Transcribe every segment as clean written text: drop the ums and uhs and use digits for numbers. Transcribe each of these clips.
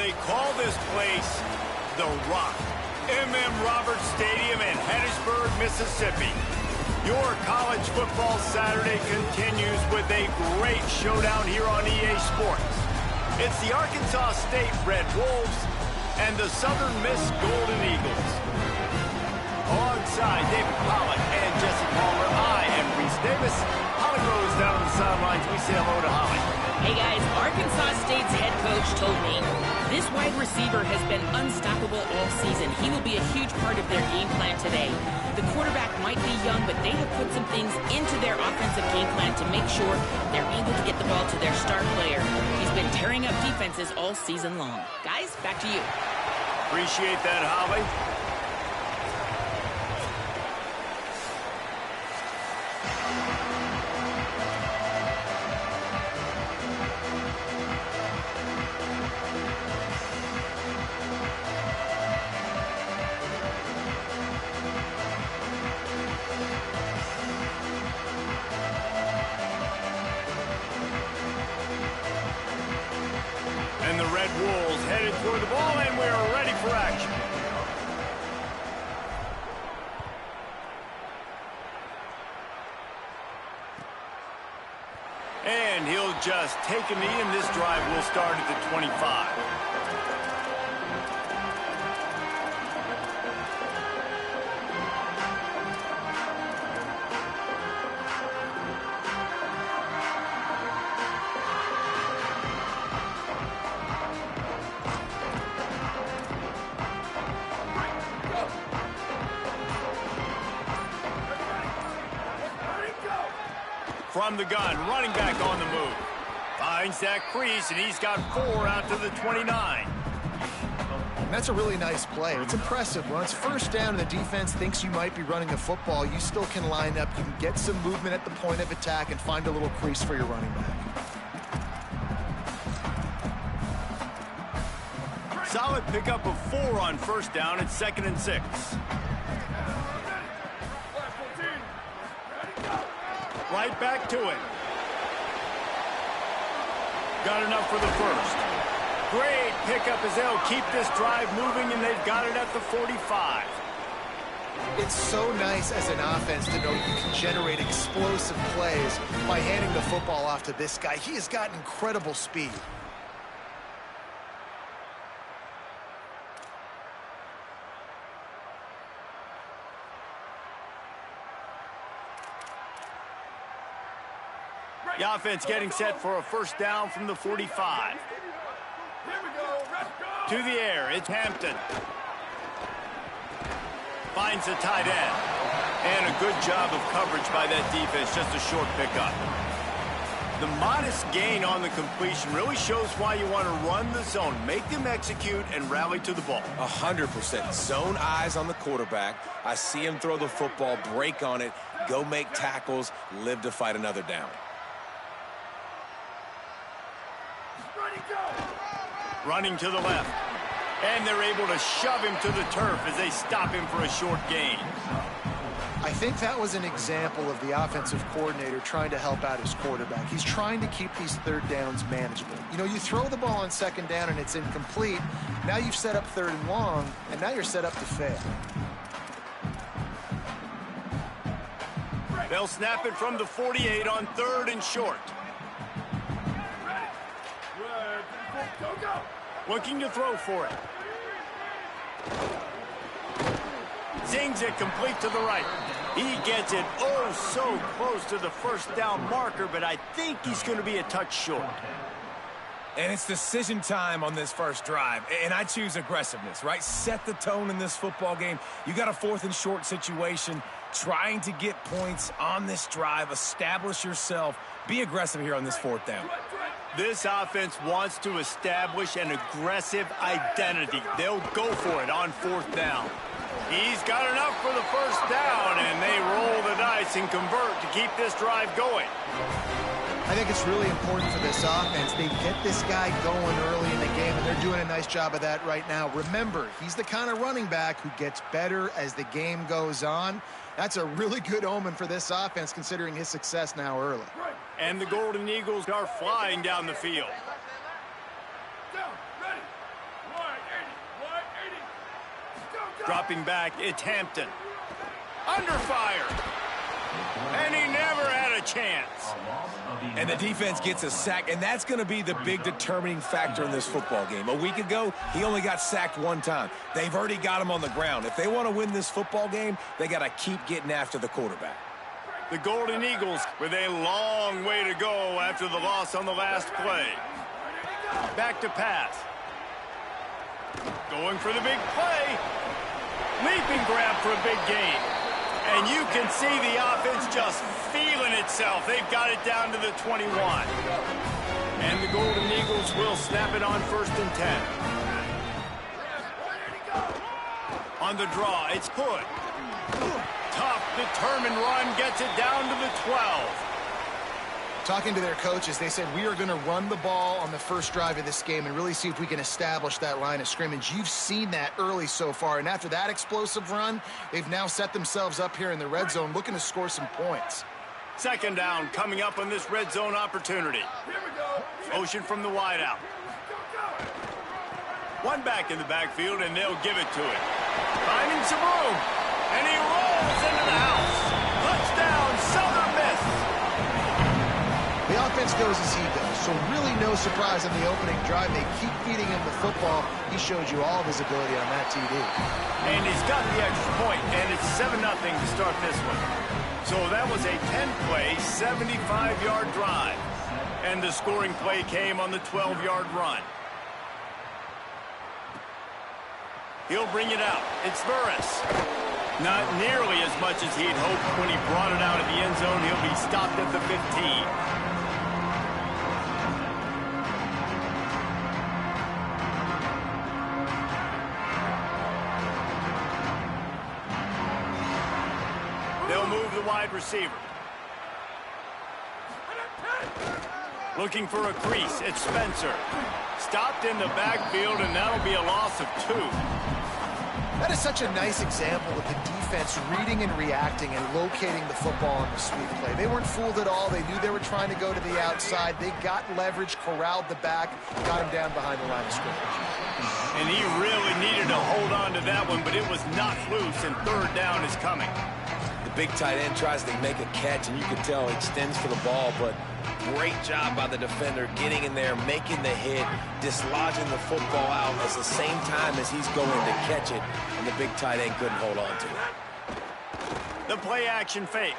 they call this place The Rock. M.M. Roberts Stadium in Hattiesburg, Mississippi. Your college football Saturday continues with a great showdown here on EA Sports. It's the Arkansas State Red Wolves and the Southern Miss Golden Eagles. Alongside David Pollock and Jesse Palmer, I am Reese Davis. Holly Rose down on the sidelines. We say hello to Holly. Hey guys, Arkansas State's head coach told me this wide receiver has been unstoppable all season. He will be a huge part of their game plan today. The quarterback might be young, but they have put some things into their offensive game plan to make sure they're able to get the ball to their star player. He's been tearing up defenses all season long. Guys, back to you. Appreciate that, Holly. And the Red Wolves headed toward the ball, and we are ready for action. And he'll just take a knee, and this drive will start at the 25. From the gun, running back on the move. Finds that crease, and he's got 4 out to the 29. That's a really nice play. It's impressive. When it's first down and the defense thinks you might be running a football, you still can line up. You can get some movement at the point of attack and find a little crease for your running back. Solid pickup of 4 on first down at 2nd and 6. Right back to it. Got enough for the first. Great pickup as they'll keep this drive moving, and they've got it at the 45. It's so nice as an offense to know you can generate explosive plays by handing the football off to this guy. He has got incredible speed. The offense getting set for a first down from the 45. To the air, it's Hampton. Finds a tight end. And a good job of coverage by that defense, just a short pickup. The modest gain on the completion really shows why you want to run the zone. Make them execute and rally to the ball. 100%. Zone eyes on the quarterback. I see him throw the football, break on it, go make tackles, live to fight another down. Running to the left. And they're able to shove him to the turf as they stop him for a short gain. I think that was an example of the offensive coordinator trying to help out his quarterback. He's trying to keep these third downs manageable. You know, you throw the ball on second down and it's incomplete. Now you've set up 3rd and long, and now you're set up to fail. They'll snap it from the 48 on 3rd and short. Looking to throw for it. Zings it complete to the right. He gets it oh so close to the first down marker, but I think he's going to be a touch short. And it's decision time on this first drive, and I choose aggressiveness, right? Set the tone in this football game. You got a 4th and short situation, trying to get points on this drive, establish yourself, be aggressive here on this 4th down. This offense wants to establish an aggressive identity. They'll go for it on 4th down. He's got enough for the first down, and they roll the dice and convert to keep this drive going. I think it's really important for this offense. They get this guy going early in the game, and they're doing a nice job of that right now. Remember, he's the kind of running back who gets better as the game goes on. That's a really good omen for this offense, considering his success now early. And the Golden Eagles are flying down the field. Dropping back, it's Hampton. Under fire. And he never had a chance. And the defense gets a sack, and that's going to be the big determining factor in this football game. A week ago, he only got sacked one time. They've already got him on the ground. If they want to win this football game, they got to keep getting after the quarterback. The Golden Eagles with a long way to go after the loss on the last play. Back to pass. Going for the big play. Leaping grab for a big gain. And you can see the offense just feeling itself. They've got it down to the 21. And the Golden Eagles will snap it on 1st and 10. On the draw, it's Hood. Tough, determined run, gets it down to the 12. Talking to their coaches, they said, we are going to run the ball on the first drive of this game and really see if we can establish that line of scrimmage. You've seen that early so far, and after that explosive run, they've now set themselves up here in the red zone looking to score some points. 2nd down coming up on this red zone opportunity. Motion from the wideout. One back in the backfield, and they'll give it to him. Finding some room, and he rolls into the house. Touchdown, Southern Miss. The offense goes as he goes, so really no surprise on the opening drive. They keep feeding him the football. He showed you all of his ability on that TD. And he's got the extra point, and it's 7-0 to start this one. So that was a 10-play, 75-yard drive. And the scoring play came on the 12-yard run. He'll bring it out. It's Burris. Not nearly as much as he'd hoped when he brought it out of the end zone. He'll be stopped at the 15. They'll move the wide receiver. Looking for a crease. It's Spencer. Stopped in the backfield, and that'll be a loss of 2. That is such a nice example of the defense reading and reacting and locating the football on the sweep play. They weren't fooled at all. They knew they were trying to go to the outside. They got leverage, corralled the back, got him down behind the line of scrimmage. And he really needed to hold on to that one, but it was knocked loose, and 3rd down is coming. The big tight end tries to make a catch, and you can tell he extends for the ball, but great job by the defender getting in there, making the hit, dislodging the football out at the same time as he's going to catch it, and the big tight end couldn't hold on to it. The play action fake.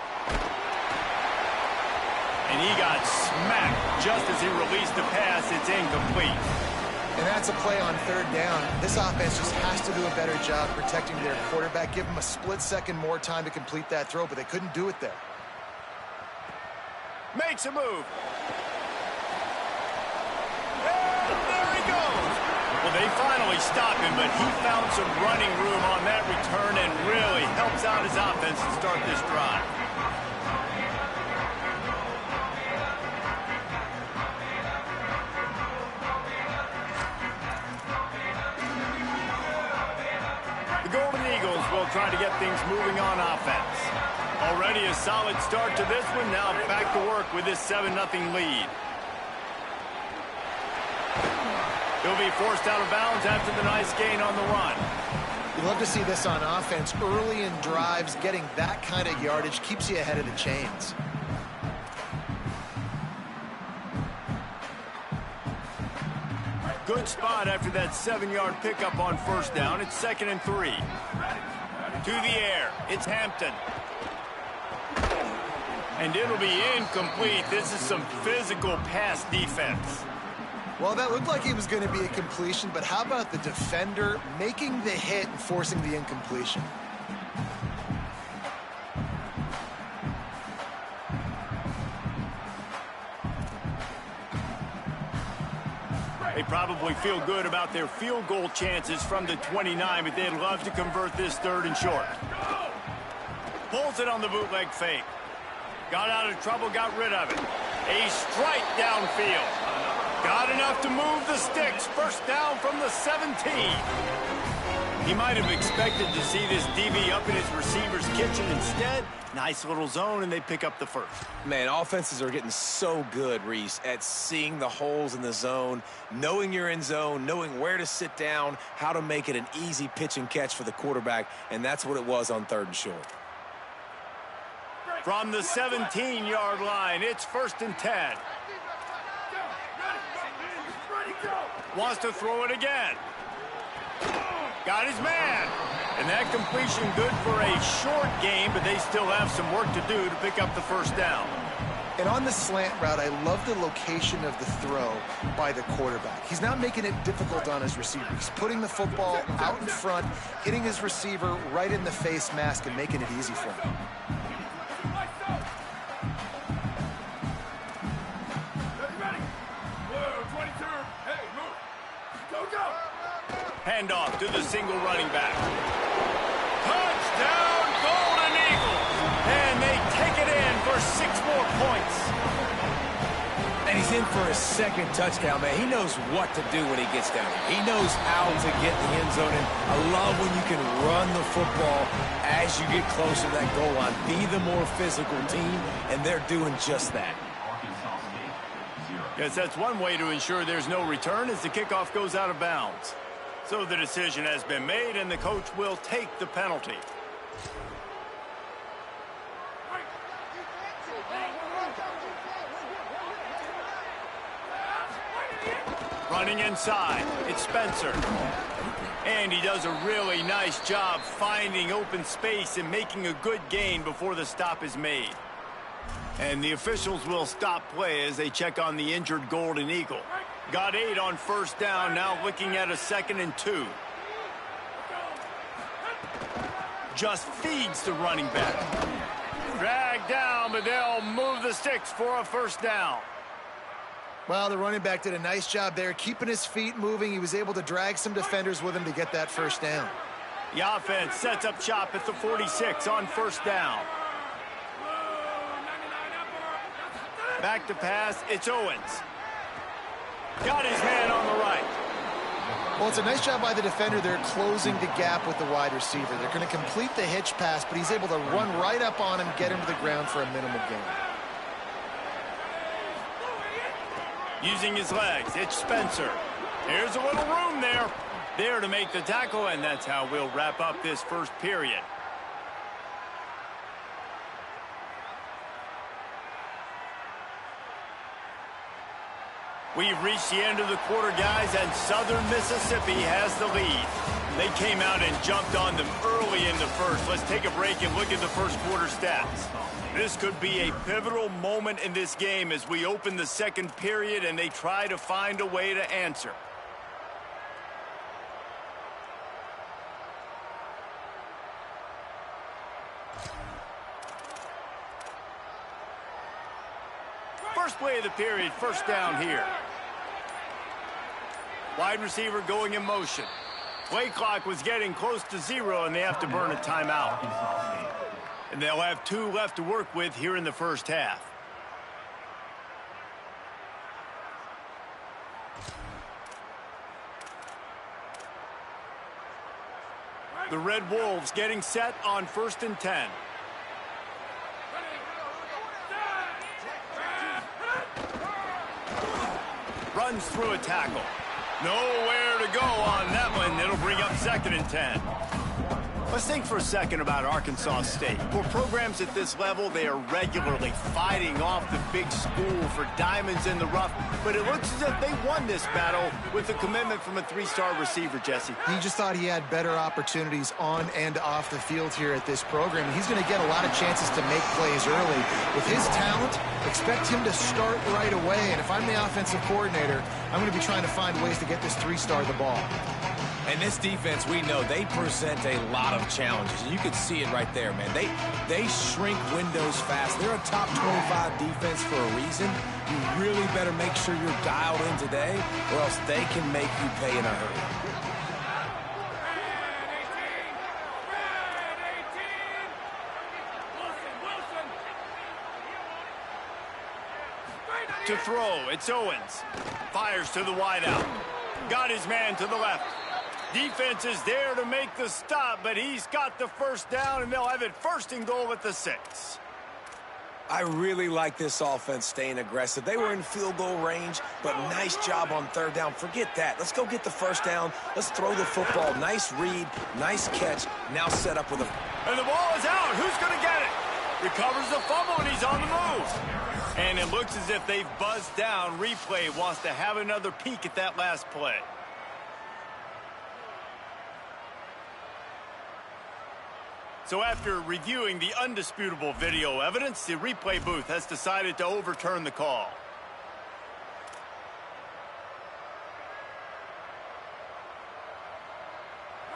And he got smacked just as he released the pass. It's incomplete. And that's a play on 3rd down. This offense just has to do a better job protecting their quarterback. Give him a split second more time to complete that throw, but they couldn't do it there. Makes a move. And there he goes. Well, they finally stop him, but he found some running room on that return and really helps out his offense to start this drive. The Golden Eagles will try to get things moving on offense. Already a solid start to this one. Now back to work with this 7-0 lead. He'll be forced out of bounds after the nice gain on the run. You love to see this on offense. Early in drives, getting that kind of yardage keeps you ahead of the chains. Good spot after that 7-yard pickup on 1st down. It's 2nd and 3. To the air. It's Hampton. And it'll be incomplete. This is some physical pass defense. Well, that looked like it was going to be a completion, but how about the defender making the hit and forcing the incompletion? They probably feel good about their field goal chances from the 29, but they'd love to convert this 3rd and short. Pulls it on the bootleg fake. Got out of trouble, got rid of it. A strike downfield. Got enough to move the sticks. 1st down from the 17. He might have expected to see this DB up in his receiver's kitchen. Instead, nice little zone, and they pick up the first. Man, offenses are getting so good, Reese, at seeing the holes in the zone, knowing you're in zone, knowing where to sit down, how to make it an easy pitch and catch for the quarterback, and that's what it was on 3rd and short. From the 17-yard line, it's 1st and 10. Wants to throw it again. Got his man. And that completion good for a short game, but they still have some work to do to pick up the first down. And on the slant route, I love the location of the throw by the quarterback. He's not making it difficult on his receiver. He's putting the football out in front, hitting his receiver right in the face mask and making it easy for him. Handoff to the single running back. Touchdown, Golden Eagles! And they take it in for 6 more points. And he's in for his 2nd touchdown, man. He knows what to do when he gets down here. He knows how to get the end zone. And I love when you can run the football as you get closer to that goal line. Be the more physical team, and they're doing just that. Yes, that's one way to ensure there's no return as the kickoff goes out of bounds. So the decision has been made, and the coach will take the penalty. Running inside, it's Spencer. And he does a really nice job finding open space and making a good gain before the stop is made. And the officials will stop play as they check on the injured Golden Eagle. Got 8 on 1st down, now looking at a 2nd and 2. Just feeds the running back. Dragged down, but they'll move the sticks for a 1st down. Well, the running back did a nice job there, keeping his feet moving. He was able to drag some defenders with him to get that 1st down. The offense sets up shop at the 46 on 1st down. Back to pass, it's Owens. Got his man on the right. Well, it's a nice job by the defender there closing the gap with the wide receiver. They're going to complete the hitch pass, but he's able to run right up on him, get him to the ground for a minimal gain. Using his legs, it's Spencer. Here's a little room there to make the tackle, and that's how we'll wrap up this 1st period. We've reached the end of the quarter, guys, and Southern Mississippi has the lead. They came out and jumped on them early in the 1st. Let's take a break and look at the 1st quarter stats. This could be a pivotal moment in this game as we open the 2nd period and they try to find a way to answer. First play of the period, 1st down here. Wide receiver going in motion. Play clock was getting close to 0, and they have to burn a timeout. And they'll have 2 left to work with here in the 1st half. The Red Wolves getting set on 1st and 10. Runs through a tackle. Nowhere to go on that one. It'll bring up 2nd and 10. Let's think for a second about Arkansas State. For programs at this level, they are regularly fighting off the big school for diamonds in the rough, but it looks as if they won this battle with a commitment from a 3-star receiver, Jesse. He just thought he had better opportunities on and off the field here at this program. He's going to get a lot of chances to make plays early. With his talent, expect him to start right away, and if I'm the offensive coordinator, I'm going to be trying to find ways to get this 3-star the ball. And this defense, we know, they present a lot of challenges. And you can see it right there, man. They shrink windows fast. They're a top 25 defense for a reason. You really better make sure you're dialed in today, or else they can make you pay in a hurry. To throw, it's Owens. Fires to the wideout. Got his man to the left. Defense is there to make the stop, but he's got the first down, and they'll have it 1st and goal at the 6. I really like this offense staying aggressive. They were in field goal range, but nice job on 3rd down. Forget that. Let's go get the 1st down. Let's throw the football. Nice read, nice catch. Now set up with a... And the ball is out. Who's going to get it? Recovers the fumble, and he's on the move. And it looks as if they've buzzed down. Replay wants to have another peek at that last play. So after reviewing the undisputable video evidence, the replay booth has decided to overturn the call.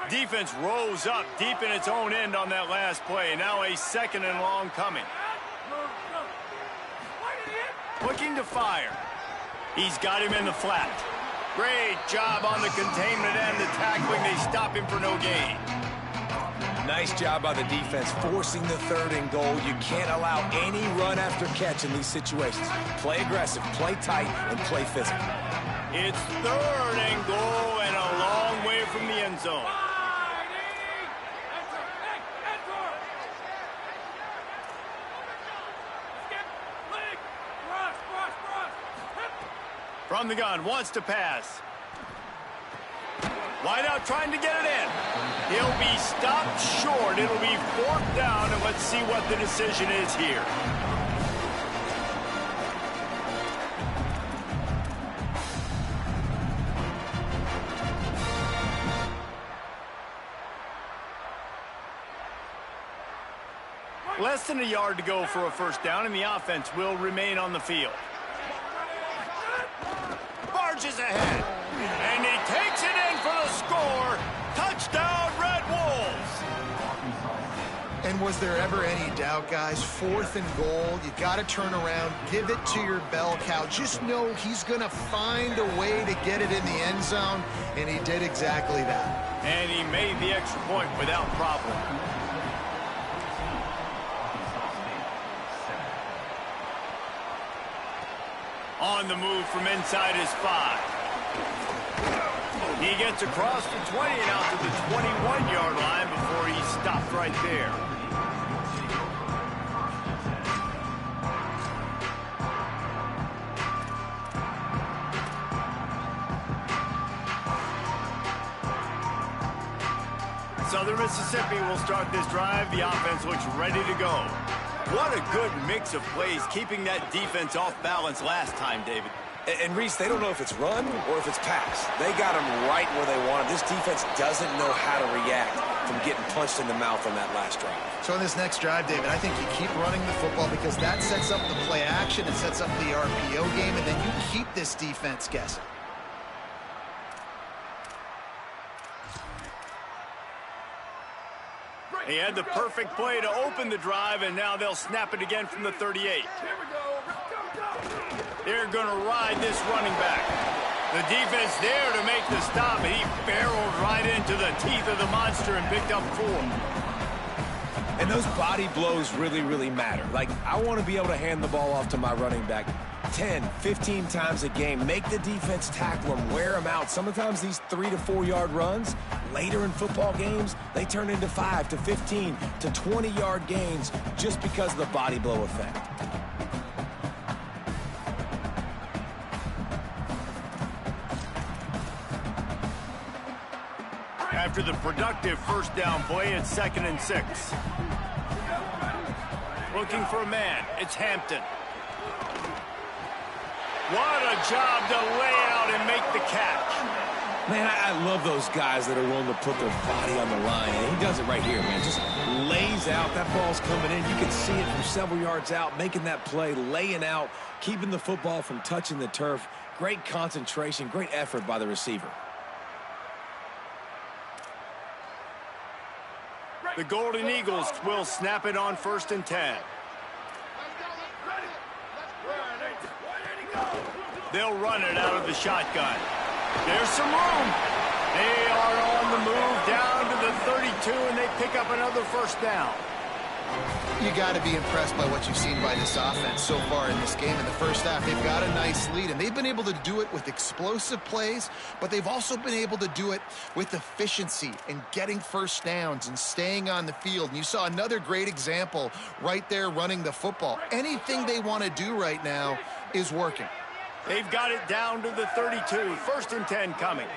Defense rose up deep in its own end on that last play. Now a 2nd and long coming. Looking to fire. He's got him in the flat. Great job on the containment and the tackling. They stop him for no gain. Nice job by the defense, forcing the 3rd and goal. You can't allow any run after catch in these situations. Play aggressive, play tight, and play physical. It's 3rd and goal and a long way from the end zone. From the gun, wants to pass. Wide out trying to get it in. He'll be stopped short. It'll be 4th down, and let's see what the decision is here. Less than a yard to go for a 1st down, and the offense will remain on the field. Barges ahead, and he takes it in for the score. Touchdown, Red Wolves! And was there ever any doubt, guys? 4th and goal, you got to turn around, give it to your bell cow. Just know he's going to find a way to get it in the end zone, and he did exactly that. And he made the extra point without problem. On the move from inside his 5. He gets across the 20 and out to the 21-yard line before he stopped right there. Southern Mississippi will start this drive. The offense looks ready to go. What a good mix of plays, keeping that defense off balance last time, David. And Reese, they don't know if it's run or if it's pass. They got them right where they want it. This defense doesn't know how to react from getting punched in the mouth on that last drive. So in this next drive, David, I think you keep running the football because that sets up the play action, it sets up the RPO game, and then you keep this defense guessing. He had the perfect play to open the drive, and now they'll snap it again from the 38. They're going to ride this running back. The defense there to make the stop, and he barreled right into the teeth of the monster and picked up 4. And those body blows really, really matter. Like, I want to be able to hand the ball off to my running back 10, 15 times a game. Make the defense tackle them, wear them out. Sometimes these 3 to 4 yard runs, later in football games, they turn into 5 to 15 to 20-yard gains just because of the body blow effect. After the productive 1st down play, it's 2nd and 6. Looking for a man. It's Hampton. What a job to lay out and make the catch. Man, I love those guys that are willing to put their body on the line. And he does it right here, man. Just lays out. That ball's coming in. You can see it from several yards out, making that play, laying out, keeping the football from touching the turf. Great concentration, great effort by the receiver. The Golden Eagles will snap it on 1st and 10. They'll run it out of the shotgun. There's some room. They are on the move down to the 32, and they pick up another 1st down. You got to be impressed by what you've seen by this offense so far in this game. In the first half, they've got a nice lead, and they've been able to do it with explosive plays, but they've also been able to do it with efficiency and getting first downs and staying on the field. And you saw another great example right there running the football. Anything they want to do right now is working. They've got it down to the 32. 1st and 10 coming.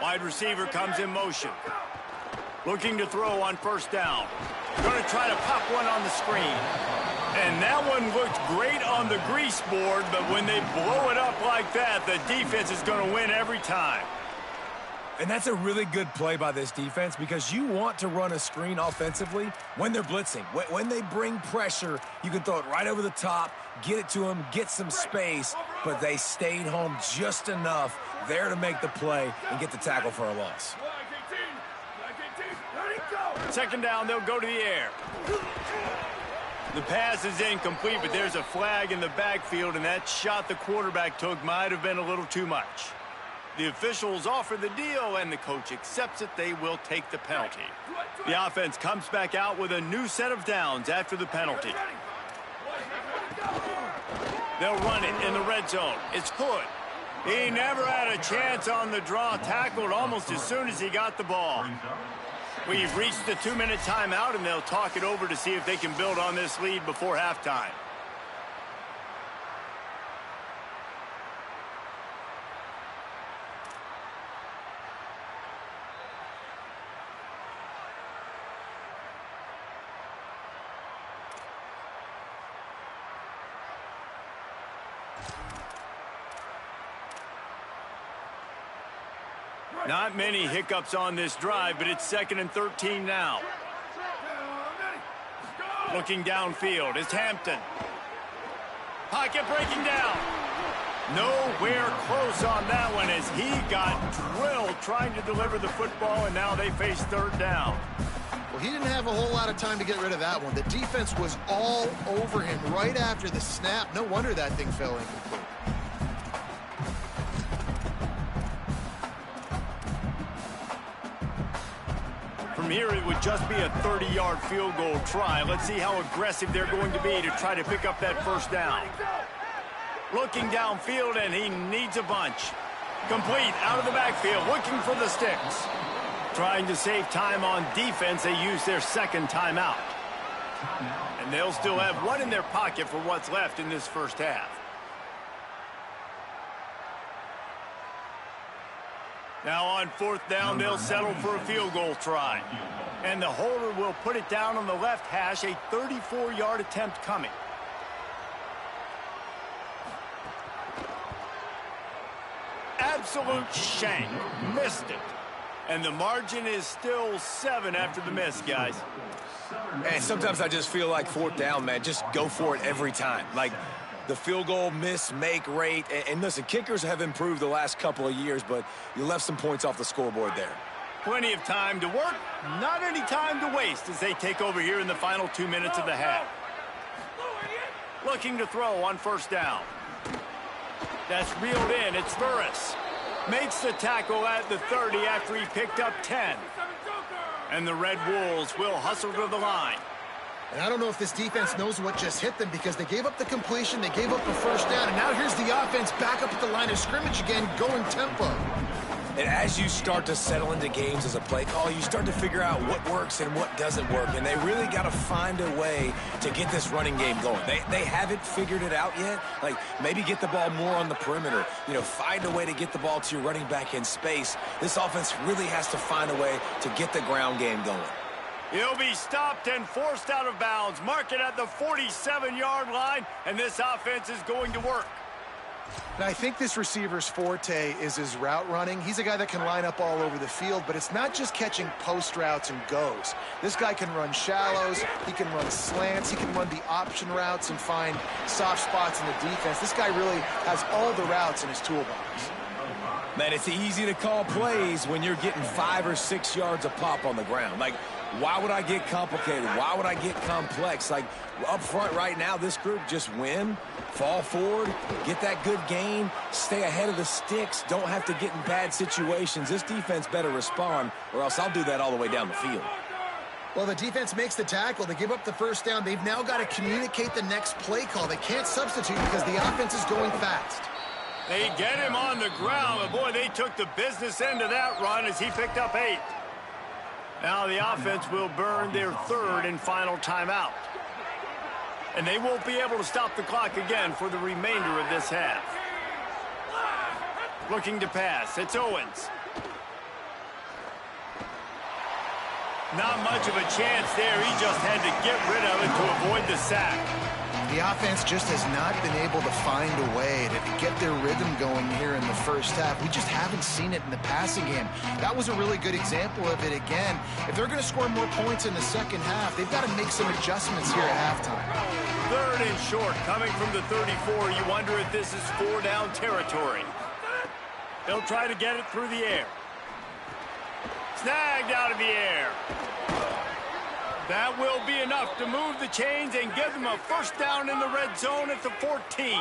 Wide receiver comes in motion. Looking to throw on 1st down. Going to try to pop one on the screen. And that one looked great on the grease board, but when they blow it up like that, the defense is going to win every time. And that's a really good play by this defense because you want to run a screen offensively when they're blitzing. When they bring pressure, you can throw it right over the top, get it to them, get some space, but they stayed home just enough there to make the play and get the tackle for a loss. 2nd down, they'll go to the air. The pass is incomplete, but there's a flag in the backfield, and that shot the quarterback took might have been a little too much. The officials offer the deal, and the coach accepts it. They will take the penalty. The offense comes back out with a new set of downs after the penalty. They'll run it in the red zone. It's Hood. He never had a chance on the draw, tackled almost as soon as he got the ball. We've reached the 2-minute timeout, and they'll talk it over to see if they can build on this lead before halftime. Not many hiccups on this drive, but it's 2nd and 13 now. Looking downfield, it's Hampton. Pocket breaking down. Nowhere close on that one as he got drilled trying to deliver the football, and now they face 3rd down. Well, he didn't have a whole lot of time to get rid of that one. The defense was all over him right after the snap. No wonder that thing fell incomplete. From here, it would just be a 30-yard field goal try. Let's see how aggressive they're going to be to try to pick up that 1st down. Looking downfield, and he needs a bunch. Complete out of the backfield, looking for the sticks. Trying to save time on defense, they use their 2nd timeout. And they'll still have one in their pocket for what's left in this 1st half. Now on 4th down, they'll settle for a field goal try. And the holder will put it down on the left hash, a 34-yard attempt coming. Absolute shank. Missed it. And the margin is still 7 after the miss, guys. And sometimes I just feel like 4th down, man, just go for it every time. Like, the field goal miss-make rate. And listen, kickers have improved the last couple of years, but you left some points off the scoreboard there. Plenty of time to work, not any time to waste as they take over here in the final 2 minutes of the half. Looking to throw on 1st down. That's reeled in. It's Burris. Makes the tackle at the 30 after he picked up 10. And the Red Wolves will hustle to the line. And I don't know if this defense knows what just hit them because they gave up the completion, they gave up a 1st down, and now here's the offense back up at the line of scrimmage again, going tempo. And as you start to settle into games as a play call, you start to figure out what works and what doesn't work. And they really got to find a way to get this running game going. They haven't figured it out yet. Like, maybe get the ball more on the perimeter. You know, find a way to get the ball to your running back in space. This offense really has to find a way to get the ground game going. He'll be stopped and forced out of bounds. Mark it at the 47-yard line, and this offense is going to work. And I think this receiver's forte is his route running. He's a guy that can line up all over the field, but it's not just catching post routes and goes. This guy can run shallows, he can run slants, he can run the option routes and find soft spots in the defense. This guy really has all the routes in his toolbox. Man, it's easy to call plays when you're getting 5 or 6 yards a pop on the ground. Like, why would I get complicated? Why would I get complex? Like, up front right now, this group just win, fall forward, get that good gain, stay ahead of the sticks, don't have to get in bad situations. This defense better respond, or else I'll do that all the way down the field. Well, the defense makes the tackle. They give up the first down. They've now got to communicate the next play call. They can't substitute because the offense is going fast. They get him on the ground, but boy, they took the business end of that run as he picked up 8. Now the offense will burn their 3rd and final timeout. And they won't be able to stop the clock again for the remainder of this half. Looking to pass. It's Owens. Not much of a chance there. He just had to get rid of it to avoid the sack. The offense just has not been able to find a way to get their rhythm going here in the first half. We just haven't seen it in the passing game. That was a really good example of it again. If they're going to score more points in the second half, they've got to make some adjustments here at halftime. 3rd and short coming from the 34. You wonder if this is 4-down territory. They'll try to get it through the air. Snagged out of the air. That will be enough to move the chains and give them a first down in the red zone at the 14.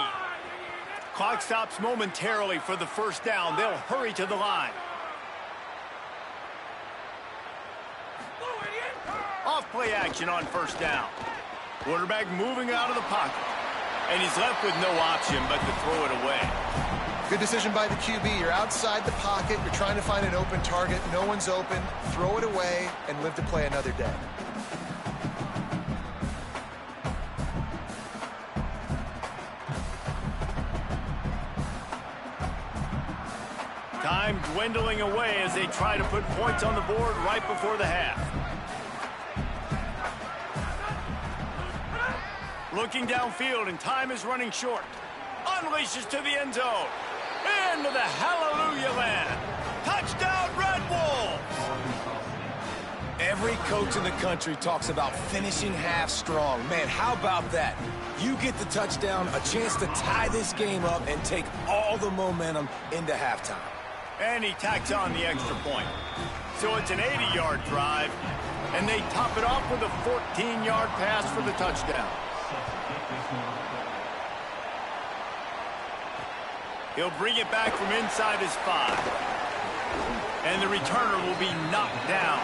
Clock stops momentarily for the first down. They'll hurry to the line. Off play action on first down. Quarterback moving out of the pocket. And he's left with no option but to throw it away. Good decision by the QB. You're outside the pocket. You're trying to find an open target. No one's open. Throw it away and live to play another day. Time dwindling away as they try to put points on the board right before the half. Looking downfield, and time is running short. Unleashes to the end zone. Into the hallelujah land. Touchdown, Red Wolves! Every coach in the country talks about finishing half strong. Man, how about that? You get the touchdown, a chance to tie this game up and take all the momentum into halftime. And he tacks on the extra point. So it's an 80-yard drive, and they top it off with a 14-yard pass for the touchdown. He'll bring it back from inside his 5. And the returner will be knocked down.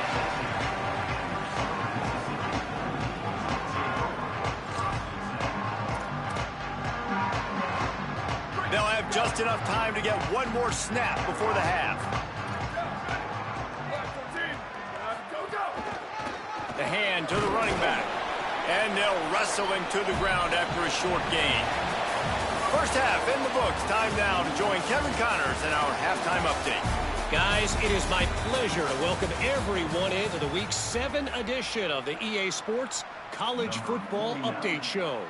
They'll have just enough time to get one more snap before the half. The hand to the running back. And they'll wrestle him to the ground after a short gain. First half in the books. Time now to join Kevin Connors in our halftime update. Guys, it is my pleasure to welcome everyone into the Week 7 edition of the EA Sports College Football Update Show.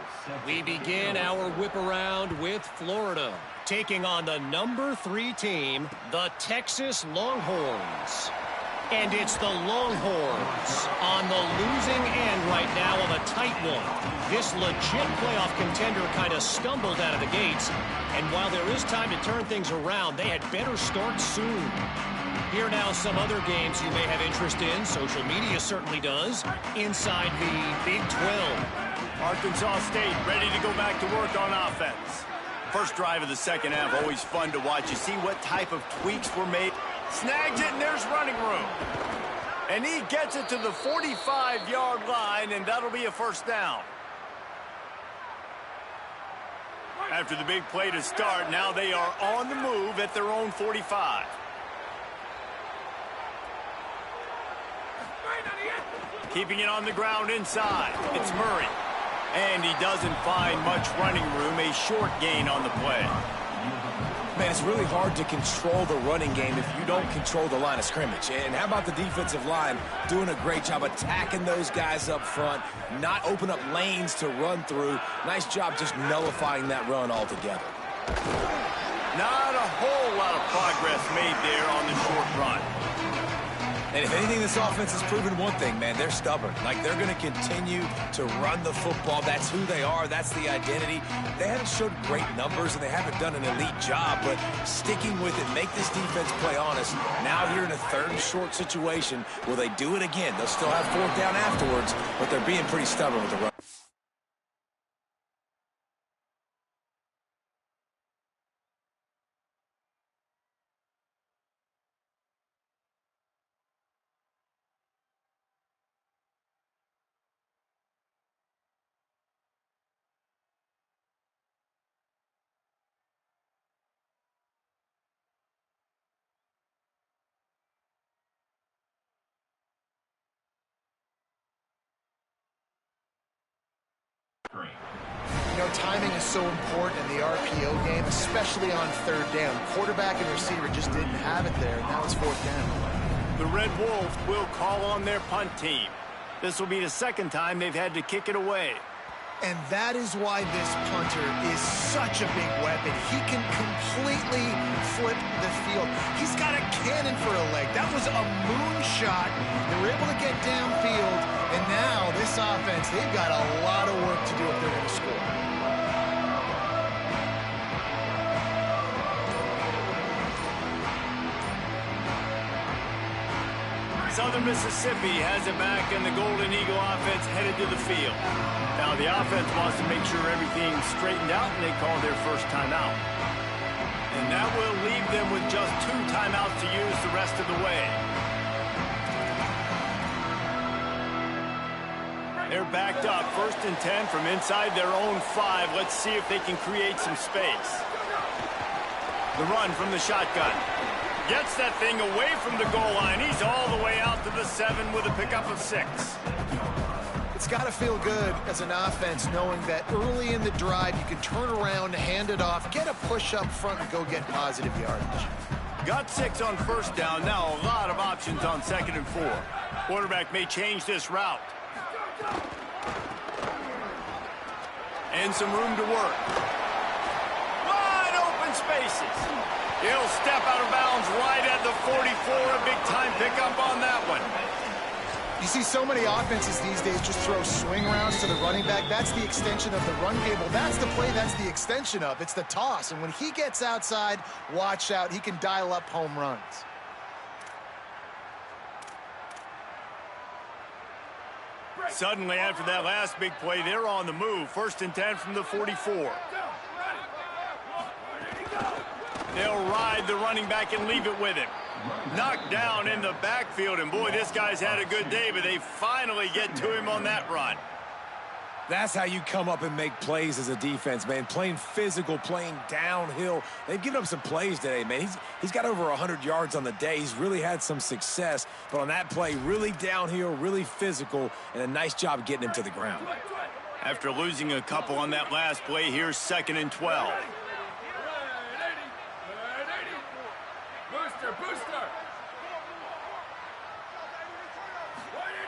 We begin our whip around with Florida, taking on the number 3 team, the Texas Longhorns. And it's the Longhorns on the losing end right now of a tight one. This legit playoff contender kind of stumbled out of the gates. And while there is time to turn things around, they had better start soon. Here now some other games you may have interest in. Social media certainly does. Inside the Big 12. Arkansas State ready to go back to work on offense. First drive of the second half, always fun to watch. You see what type of tweaks were made. Snags it, and there's running room. And he gets it to the 45-yard line, and that'll be a first down. After the big play to start, now they are on the move at their own 45. Keeping it on the ground inside. It's Murray. And he doesn't find much running room. A short gain on the play. Man, it's really hard to control the running game if you don't control the line of scrimmage. And how about the defensive line doing a great job attacking those guys up front, not open up lanes to run through. Nice job just nullifying that run altogether. Not a whole lot of progress made there on the short run. And if anything, this offense has proven one thing, man. They're stubborn. Like, they're going to continue to run the football. That's who they are. That's the identity. They haven't showed great numbers, and they haven't done an elite job, but sticking with it, make this defense play honest. Now here in a third and short situation, will they do it again? They'll still have fourth down afterwards, but they're being pretty stubborn with the run. know, timing is so important in the RPO game, especially on third down. Quarterback and receiver just didn't have it there, and now it's fourth down. The Red Wolves will call on their punt team. This will be the second time they've had to kick it away. And that is why this punter is such a big weapon. He can completely flip the field. He's got a cannon for a leg. That was a moonshot. They were able to get downfield, and now this offense, they've got a lot of work to do if they're going to score. Southern Mississippi has it back, and the Golden Eagle offense headed to the field. Now the offense wants to make sure everything's straightened out, and they call their first timeout. And that will leave them with just 2 timeouts to use the rest of the way. They're backed up, 1st and 10 from inside their own 5. Let's see if they can create some space. The run from the shotgun. Gets that thing away from the goal line. He's all the way out to the 7 with a pickup of 6. It's got to feel good as an offense knowing that early in the drive you can turn around, hand it off, get a push up front, and go get positive yardage. Got 6 on 1st down. Now a lot of options on 2nd and 4. Quarterback may change this route. And some room to work. Wide open spaces. He'll step out of bounds right at the 44. A big-time pickup on that one. You see so many offenses these days just throw swing routes to the running back. That's the extension of the run game. Well, that's the play that's the extension of. It's the toss. And when he gets outside, watch out. He can dial up home runs. Suddenly, after that last big play, they're on the move. 1st and 10 from the 44. They'll ride the running back and leave it with him. Knocked down in the backfield, and boy, this guy's had a good day, but they finally get to him on that run. That's how you come up and make plays as a defense, man. Playing physical, playing downhill. They've given up some plays today, man. He's got over 100 yards on the day. He's really had some success, but on that play, really downhill, really physical, and a nice job getting him to the ground. After losing a couple on that last play, here's 2nd and 12.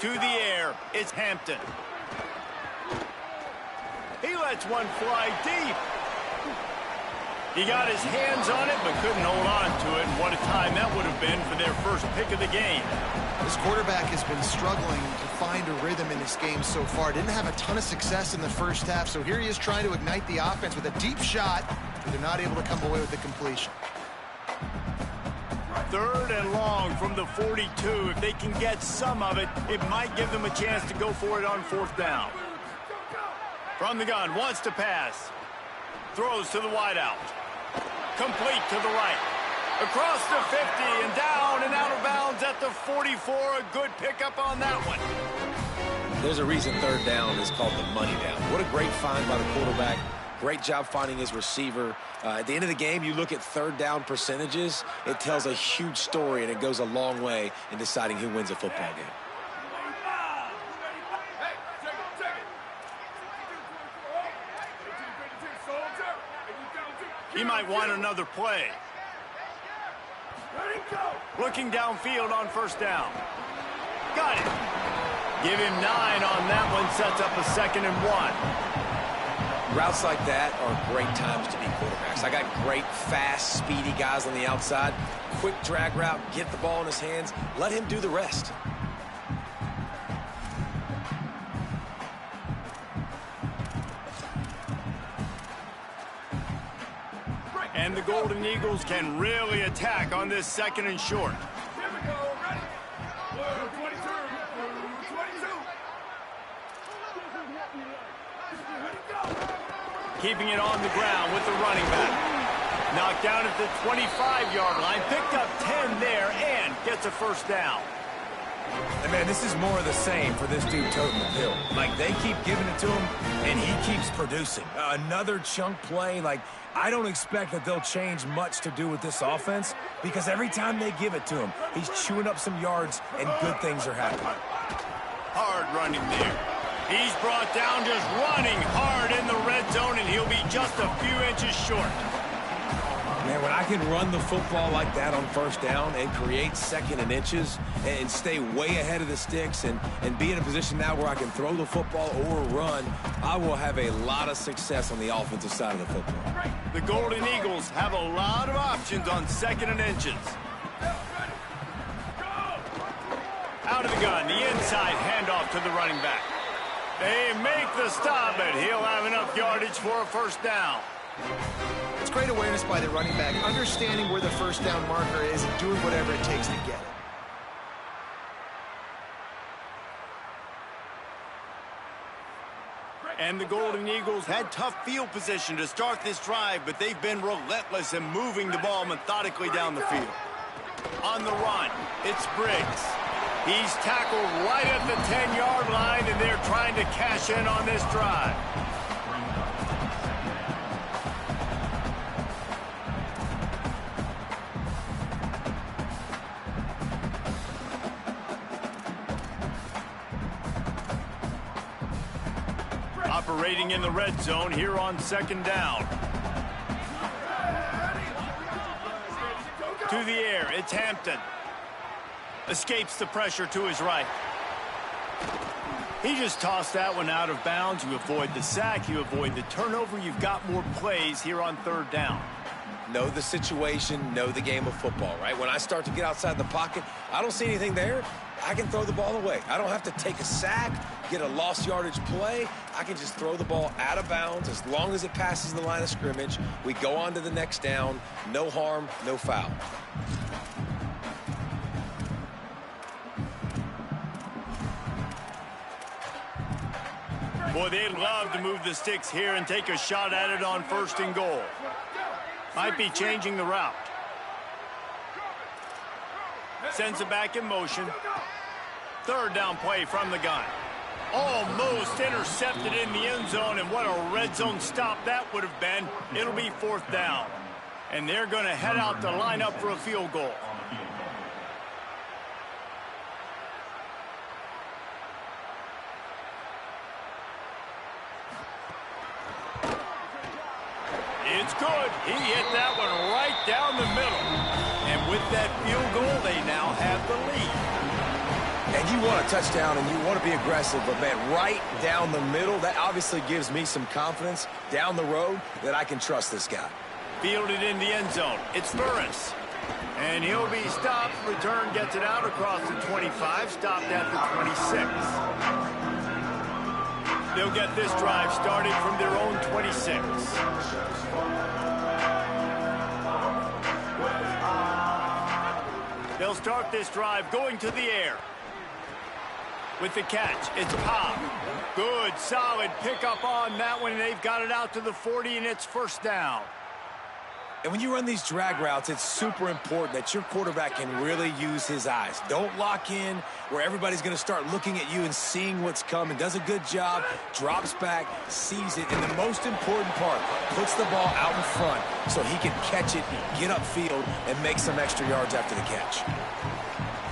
To the air, it's Hampton. He lets one fly deep. He got his hands on it, but couldn't hold on to it. And what a time that would have been for their first pick of the game. This quarterback has been struggling to find a rhythm in this game so far. Didn't have a ton of success in the first half, so here he is trying to ignite the offense with a deep shot, but they're not able to come away with the completion. 3rd and long from the 42. If they can get some of it, it might give them a chance to go for it on 4th down. From the gun, wants to pass. Throws to the wideout. Complete to the right. Across the 50 and down and out of bounds at the 44. A good pickup on that one. There's a reason 3rd down is called the money down. What a great find by the quarterback. Great job finding his receiver. At the end of the game, you look at 3rd down percentages. It tells a huge story, and it goes a long way in deciding who wins a football game. He might want another play. Looking downfield on 1st down. Got it. Give him 9 on that one. Sets up a 2nd and 1. Routes like that are great times to be quarterbacks. I got great, fast, speedy guys on the outside. Quick drag route, get the ball in his hands, let him do the rest. And the Golden Eagles can really attack on this 2nd and short. Here we go, ready? 22. Keeping it on the ground with the running back. Knocked down at the 25-yard line. Picked up 10 there and gets a 1st down. And, man, this is more of the same for this dude toting the pill. Like, they keep giving it to him, and he keeps producing. Another chunk play. Like, I don't expect that they'll change much to do with this offense because every time they give it to him, he's chewing up some yards, and good things are happening. Hard running there. He's brought down just running hard in the red zone, and he'll be just a few inches short. Man, when I can run the football like that on first down and create second and inches and stay way ahead of the sticks and be in a position now where I can throw the football or run, I will have a lot of success on the offensive side of the football. The Golden Eagles have a lot of options on second and inches. Out of the gun, the inside handoff to the running back. They make the stop, but he'll have enough yardage for a first down. It's great awareness by the running back, understanding where the first down marker is and doing whatever it takes to get it. And the Golden Eagles had tough field position to start this drive, but they've been relentless in moving the ball methodically down the field. On the run, it's Briggs. He's tackled right at the 10-yard line, and they're trying to cash in on this drive. Operating in the red zone here on second down. To the air, it's Hampton. Escapes the pressure to his right. He just tossed that one out of bounds. You avoid the sack, you avoid the turnover. You've got more plays here on third down. Know the situation, know the game of football, right? When I start to get outside the pocket, I don't see anything there. I can throw the ball away. I don't have to take a sack, get a lost yardage play. I can just throw the ball out of bounds as long as it passes the line of scrimmage. We go on to the next down. No harm, no foul. Boy, they'd love to move the sticks here and take a shot at it on first and goal. Might be changing the route. Sends it back in motion. Third down play from the gun. Almost intercepted in the end zone, and what a red zone stop that would have been. It'll be fourth down. And they're going to head out to line up for a field goal. It's good. He hit that one right down the middle. And with that field goal, they now have the lead. And you want a touchdown and you want to be aggressive, but, man, right down the middle, that obviously gives me some confidence down the road that I can trust this guy. Fielded in the end zone. It's Burris. And he'll be stopped. Return gets it out across the 25, stopped at the 26. They'll get this drive started from their own 26. They'll start this drive going to the air. With the catch, it's Cobb. Good, solid pickup on that one, and they've got it out to the 40, and it's first down. And when you run these drag routes, it's super important that your quarterback can really use his eyes. Don't lock in where everybody's going to start looking at you and seeing what's coming. Does a good job, drops back, sees it, and the most important part, puts the ball out in front so he can catch it, get upfield, and make some extra yards after the catch.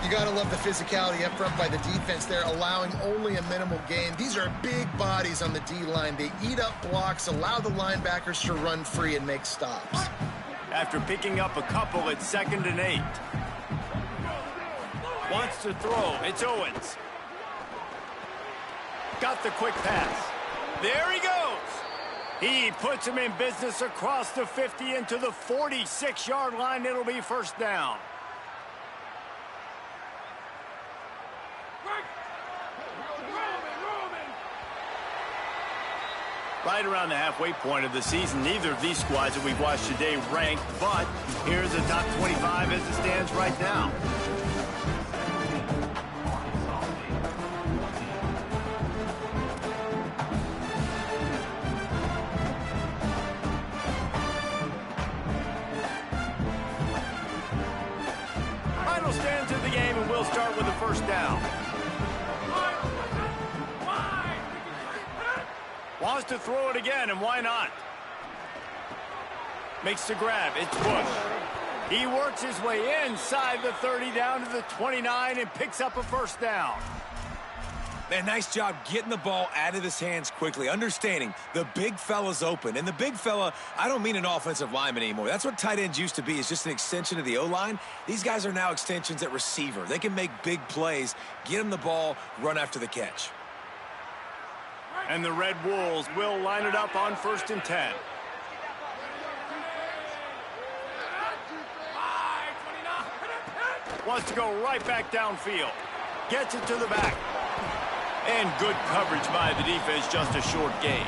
You got to love the physicality up front by the defense there, allowing only a minimal gain. These are big bodies on the D-line. They eat up blocks, allow the linebackers to run free and make stops. After picking up a couple, it's 2nd and 8. Wants to throw. It's Owens. Got the quick pass. There he goes. He puts him in business across the 50 into the 46-yard line. It'll be first down. Right around the halfway point of the season, neither of these squads that we've watched today ranked, but here's the top 25 as it stands right now. Final stands of the game, and we'll start with the first down. Wants to throw it again, and why not? Makes the grab. It's Bush. He works his way inside the 30 down to the 29 and picks up a first down. Man, nice job getting the ball out of his hands quickly, understanding the big fella's open. And the big fella, I don't mean an offensive lineman anymore. That's what tight ends used to be, is just an extension of the O-line. These guys are now extensions at receiver. They can make big plays, get him the ball, run after the catch. And the Red Wolves will line it up on 1st and 10. Wants to go right back downfield. Gets it to the back. And good coverage by the defense, just a short gain.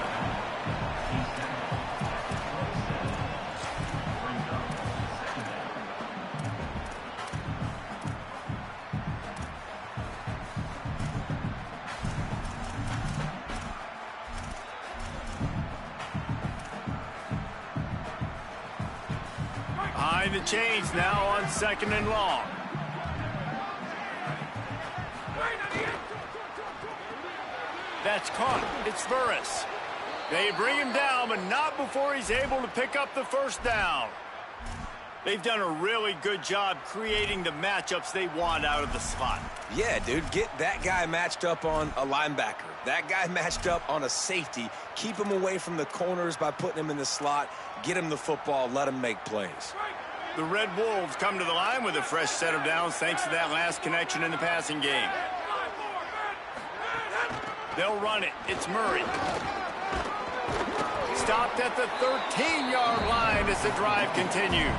Behind the chains now on 2nd and long. That's caught. It's Burris. They bring him down, but not before he's able to pick up the first down. They've done a really good job creating the matchups they want out of the slot. Yeah, dude, get that guy matched up on a linebacker. That guy matched up on a safety. Keep him away from the corners by putting him in the slot. Get him the football. Let him make plays. The Red Wolves come to the line with a fresh set of downs thanks to that last connection in the passing game. They'll run it. It's Murray. Stopped at the 13-yard line as the drive continues.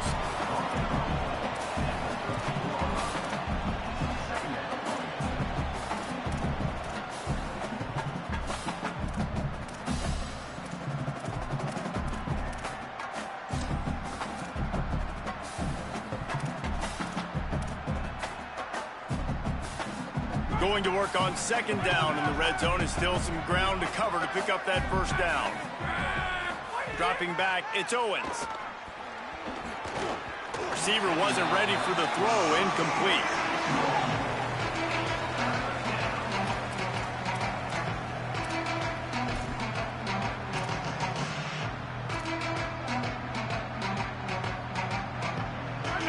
Going to work on 2nd down in the red zone, is still some ground to cover to pick up that first down. Dropping back, it's Owens. Receiver wasn't ready for the throw, incomplete.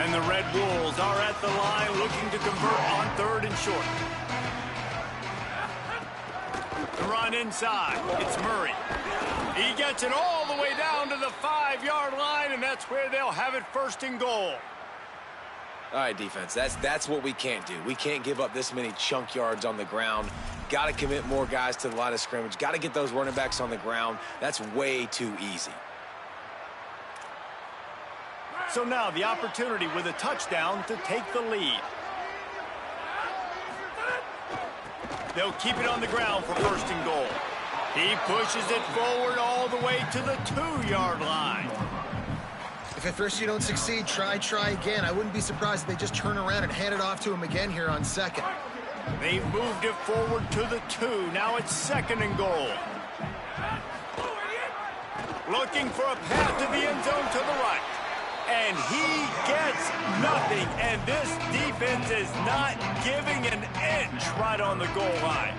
And the Red Wolves are at the line looking to convert on 3rd and short. The run inside. It's Murray. He gets it all the way down to the 5-yard line, and that's where they'll have it 1st and goal. All right, defense, that's what we can't do. We can't give up this many chunk yards on the ground. Got to commit more guys to the line of scrimmage. Got to get those running backs on the ground. That's way too easy. So now the opportunity with a touchdown to take the lead. They'll keep it on the ground for 1st and goal. He pushes it forward all the way to the 2-yard line. If at first you don't succeed, try again. I wouldn't be surprised if they just turn around and hand it off to him again here on 2nd. They've moved it forward to the 2. Now it's 2nd and goal. Looking for a path to the end zone to the right. And he gets nothing. And this defense is not giving an inch right on the goal line.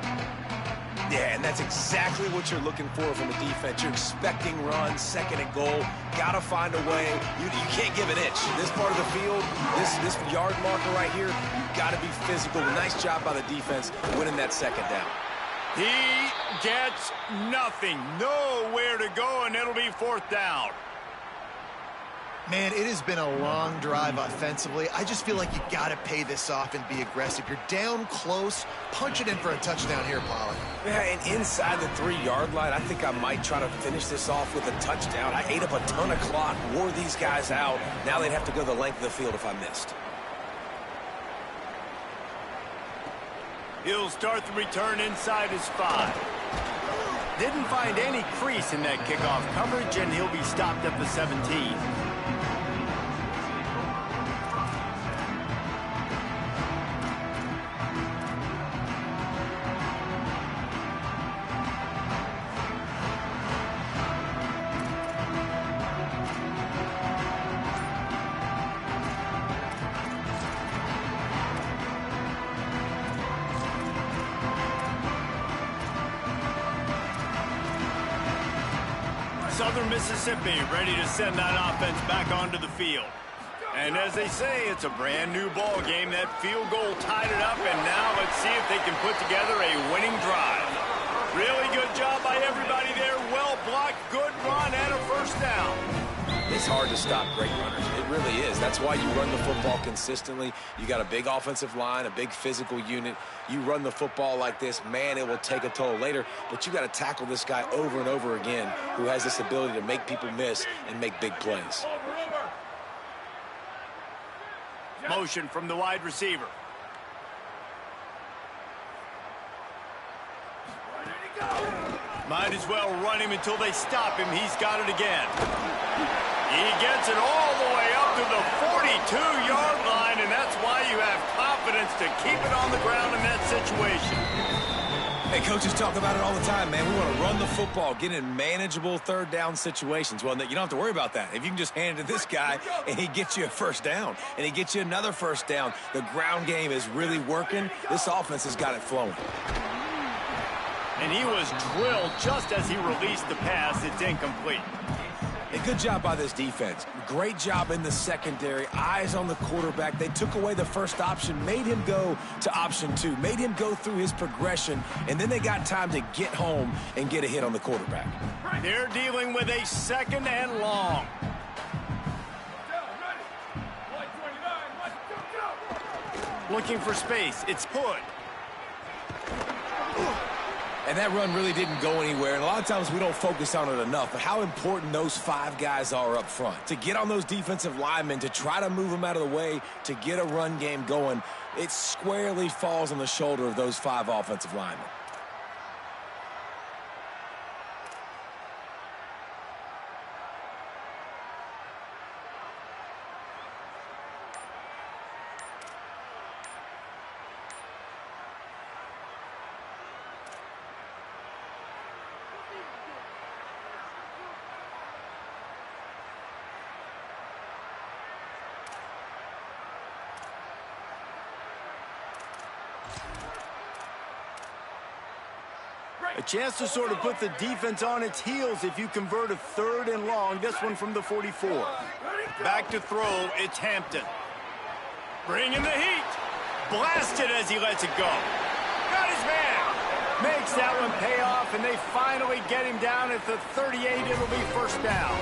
Yeah, and that's exactly what you're looking for from a defense. You're expecting runs, 2nd and goal. Got to find a way. You can't give an inch. This part of the field, this yard marker right here, you've got to be physical. Nice job by the defense winning that 2nd down. He gets nothing. Nowhere to go, and it'll be 4th down. Man, it has been a long drive offensively. I just feel like you got to pay this off and be aggressive. You're down close. Punch it in for a touchdown here, Pollard. Yeah, and inside the 3-yard line, I think I might try to finish this off with a touchdown. I ate up a ton of clock, wore these guys out. Now they'd have to go the length of the field if I missed. He'll start the return inside his 5. Didn't find any crease in that kickoff coverage, and he'll be stopped at the 17. Southern Mississippi ready to send that offense back onto the field. And as they say, it's a brand new ball game. That field goal tied it up, and now let's see if they can put together a winning drive. Really good job by everybody there. Well blocked, good run, and a first down. It's hard to stop great runners. It really is. That's why you run the football consistently. You got a big offensive line, a big physical unit. You run the football like this, man, it will take a toll later. But you got to tackle this guy over and over again who has this ability to make people miss and make big plays. Motion from the wide receiver. Might as well run him until they stop him. He's got it again. He gets it all the way up to the 42-yard line, and that's why you have confidence to keep it on the ground in that situation. Hey, coaches talk about it all the time, man. We want to run the football, get in manageable third down situations. Well, you don't have to worry about that. If you can just hand it to this guy and he gets you a first down and he gets you another first down, the ground game is really working. This offense has got it flowing. And he was drilled just as he released the pass. It's incomplete. A good job by this defense. Great job in the secondary. Eyes on the quarterback. They took away the first option, made him go to option 2, made him go through his progression, and then they got time to get home and get a hit on the quarterback. They're dealing with a second and long. Looking for space. It's Hood. And that run really didn't go anywhere. And a lot of times we don't focus on it enough. But how important those 5 guys are up front. To get on those defensive linemen, to try to move them out of the way, to get a run game going, it squarely falls on the shoulder of those 5 offensive linemen. A chance to sort of put the defense on its heels if you convert a third and long. This one from the 44. Back to throw. It's Hampton. Bringing the heat. Blasted as he lets it go. Got his man. Makes that one pay off, and they finally get him down at the 38. It'll be first down.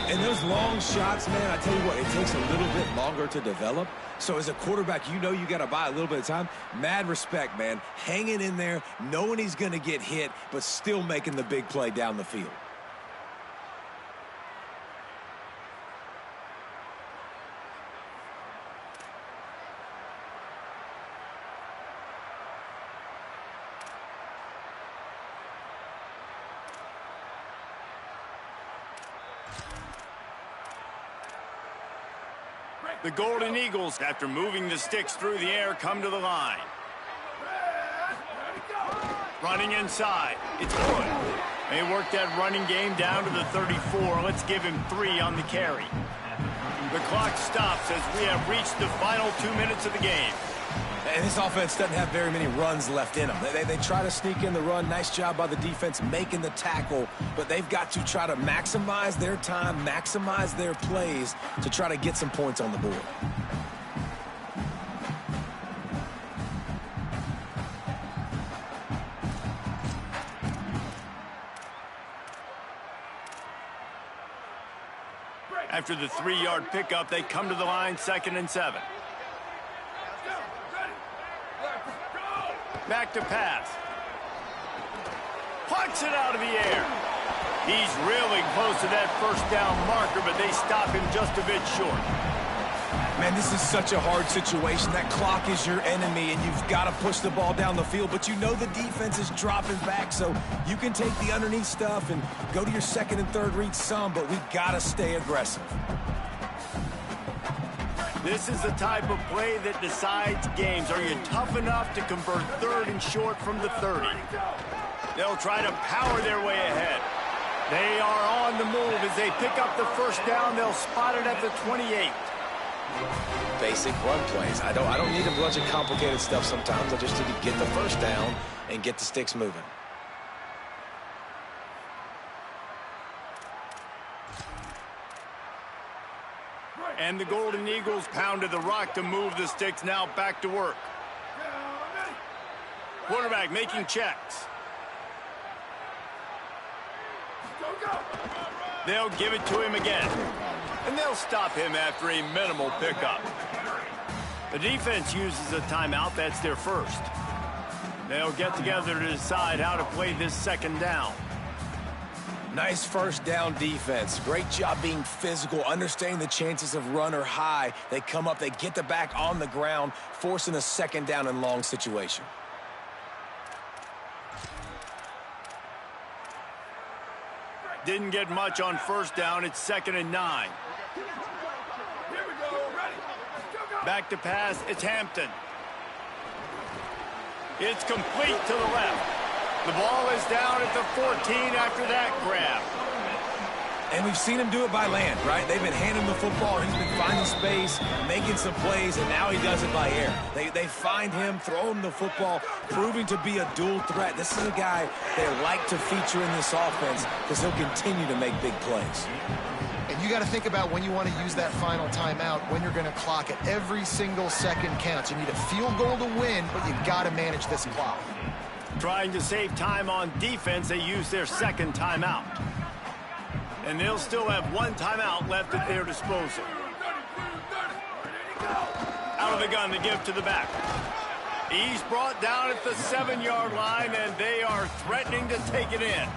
And those long shots, man, I tell you what, it takes a little bit longer to develop. So as a quarterback, you know you got to buy a little bit of time. Mad respect, man. Hanging in there, knowing he's going to get hit, but still making the big play down the field. The Golden Eagles, after moving the sticks through the air, come to the line. Running inside. It's Hood. They work that running game down to the 34. Let's give him 3 on the carry. The clock stops as we have reached the final 2 minutes of the game. And this offense doesn't have very many runs left in them. They try to sneak in the run. Nice job by the defense making the tackle. But they've got to try to maximize their time, maximize their plays to try to get some points on the board. After the 3-yard pickup, they come to the line, 2nd and 7. Back to pass. Plucks it out of the air. He's really close to that first down marker, but they stop him just a bit short. Man, this is such a hard situation. That clock is your enemy, and you've got to push the ball down the field. But you know the defense is dropping back, so you can take the underneath stuff and go to your 2nd and 3rd read some, but we got to stay aggressive. This is the type of play that decides games. Are you tough enough to convert 3rd and short from the 30? They'll try to power their way ahead. They are on the move. As they pick up the first down, they'll spot it at the 28. Basic run plays. I don't need a bunch of complicated stuff sometimes. I just need to get the first down and get the sticks moving. And the Golden Eagles pounded the rock to move the sticks, now back to work. Quarterback making checks. They'll give it to him again. And they'll stop him after a minimal pickup. The defense uses a timeout. That's their first. They'll get together to decide how to play this second down. Nice first down defense. Great job being physical, understanding the chances of run are high. They come up, they get the back on the ground, forcing a second down and long situation. Didn't get much on first down. It's 2nd and 9. Back to pass. It's Hampton. It's complete to the left. The ball is down at the 14 after that grab. And we've seen him do it by land, right? They've been handing the football. He's been finding space, making some plays, and now he does it by air. They find him, throw him the football, proving to be a dual threat. This is a guy they like to feature in this offense because he'll continue to make big plays. And you got to think about when you want to use that final timeout, when you're going to clock it. Every single second counts. You need a field goal to win, but you got to manage this clock. Trying to save time on defense, they use their second timeout. And they'll still have one timeout left at their disposal. Out of the gun to give to the back. He's brought down at the 7-yard line, and they are threatening to take it in.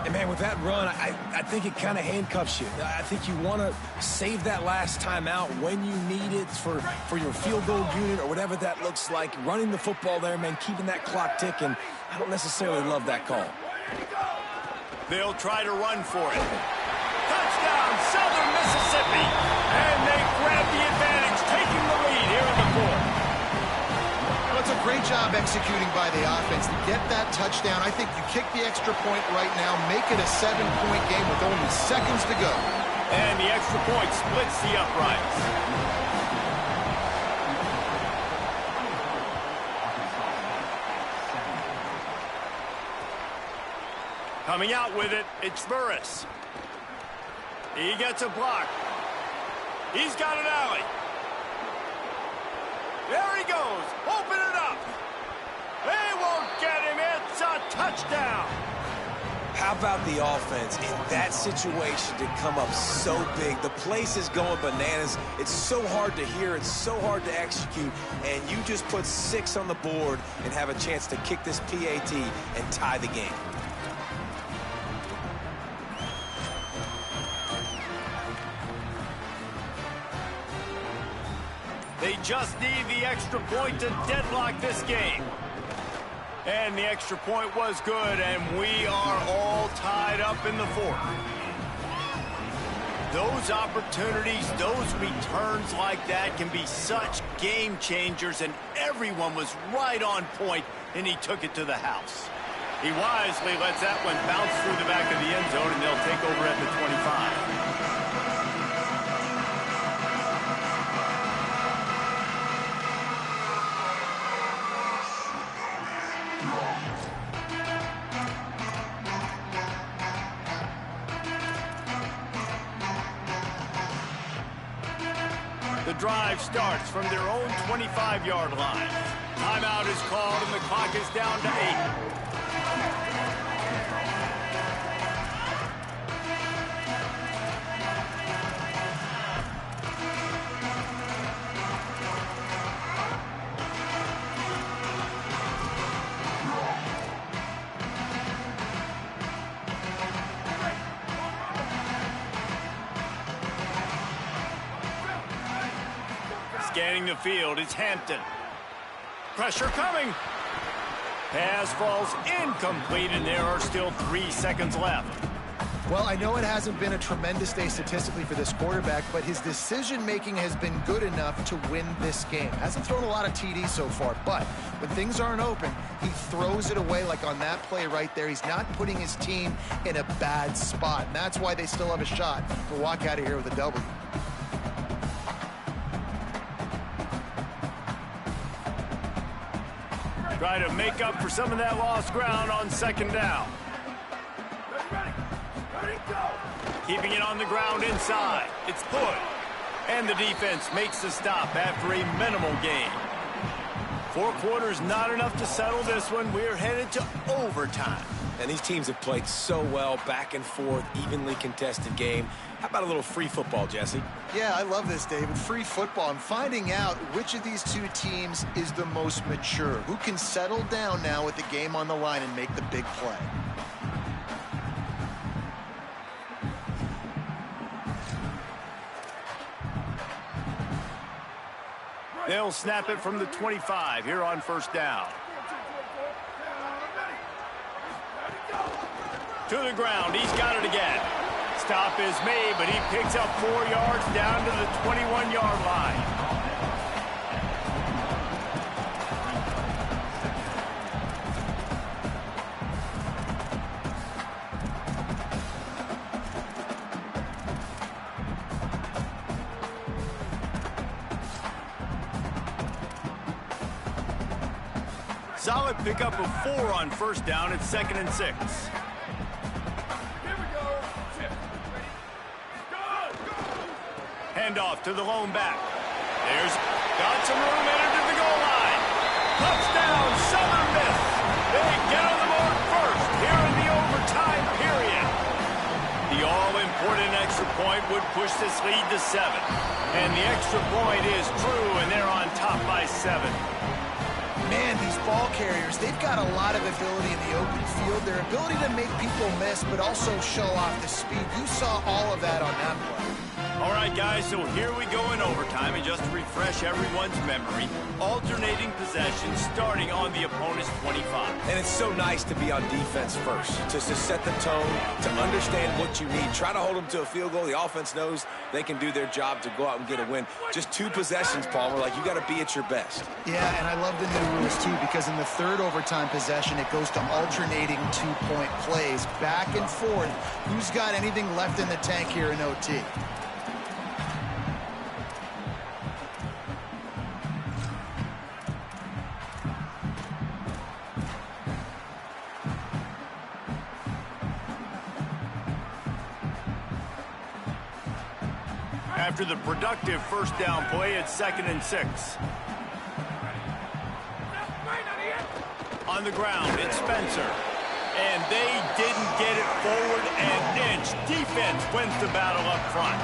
And, man, with that run, I think it kind of handcuffs you. I think you want to save that last timeout when you need it for your field goal unit or whatever that looks like. Running the football there, man, keeping that clock ticking. I don't necessarily love that call. They'll try to run for it. Touchdown, Southern Mississippi. And they grab the advantage, taking the lead here in the fourth. Well, it's a great job executing by the offense to get that touchdown. I think you kick the extra point right now, make it a 7-point game with only seconds to go. And the extra point splits the uprights. Coming out with it, it's Burris. He gets a block. He's got an alley. There he goes. Open it up. They won't get him. It's a touchdown. How about the offense in that situation to come up so big? The place is going bananas. It's so hard to hear. It's so hard to execute. And you just put 6 on the board and have a chance to kick this PAT and tie the game. They just need the extra point to deadlock this game. And the extra point was good, and we are all tied up in the fourth. Those opportunities, those returns like that can be such game changers, and everyone was right on point, and he took it to the house. He wisely lets that one bounce through the back of the end zone, and they'll take over at the 25. The drive starts from their own 25-yard line. Timeout is called, and the clock is down to 8. Scanning the field, it's Hampton. Pressure coming. Pass falls incomplete, and there are still 3 seconds left. Well, I know it hasn't been a tremendous day statistically for this quarterback, but his decision-making has been good enough to win this game. Hasn't thrown a lot of TDs so far, but when things aren't open, he throws it away like on that play right there. He's not putting his team in a bad spot, and that's why they still have a shot to walk out of here with a W. Try to make up for some of that lost ground on second down. Ready, go. Keeping it on the ground inside. It's Hood. And the defense makes the stop after a minimal gain. 4 quarters not enough to settle this one. We're headed to overtime. And these teams have played so well, back and forth, evenly contested game. How about a little free football, Jesse? Yeah, I love this, David. Free football. I'm finding out which of these two teams is the most mature. Who can settle down now with the game on the line and make the big play. They'll snap it from the 25 here on first down. To the ground. He's got it again. Stop is made, but he picks up 4 yards down to the 21-yard line. Solid pickup of 4 on first down at 2nd and 6. Handoff to the lone back. There's got some room entered to the goal line. Touchdown, Southern Miss. They get on the board first here in the overtime period. The all-important extra point would push this lead to 7. And the extra point is true, and they're on top by 7. Man, these ball carriers, they've got a lot of ability in the open field. Their ability to make people miss, but also show off the speed. You saw all of that on that play. All right, guys, so here we go in overtime, and just to refresh everyone's memory, alternating possessions starting on the opponent's 25. And it's so nice to be on defense first, to set the tone, to understand what you need. Try to hold them to a field goal. The offense knows they can do their job to go out and get a win. Just 2 possessions, Palmer, like you got to be at your best. Yeah, and I love the new rules, too, because in the 3rd overtime possession, it goes to alternating 2-point plays, back and forth. Who's got anything left in the tank here in OT? After the productive first down play at 2nd and 6. On the ground, it's Spencer. And they didn't get it forward an inch. Defense wins the battle up front.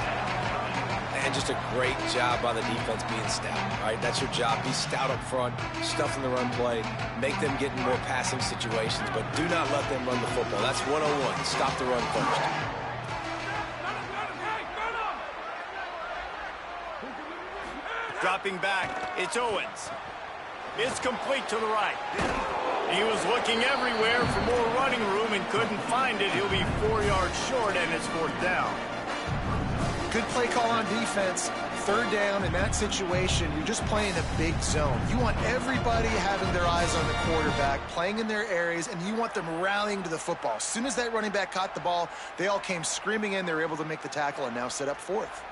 And just a great job by the defense being stout, right? That's your job. Be stout up front, stuff in the run play, make them get in more passing situations, but do not let them run the football. That's 101. Stop the run first. Dropping back, it's Owens. It's complete to the right. He was looking everywhere for more running room and couldn't find it. He'll be 4 yards short, and it's 4th down. Good play call on defense. 3rd down in that situation, you're just playing a big zone. You want everybody having their eyes on the quarterback, playing in their areas, and you want them rallying to the football. As soon as that running back caught the ball, they all came screaming in. They were able to make the tackle and now set up 4th.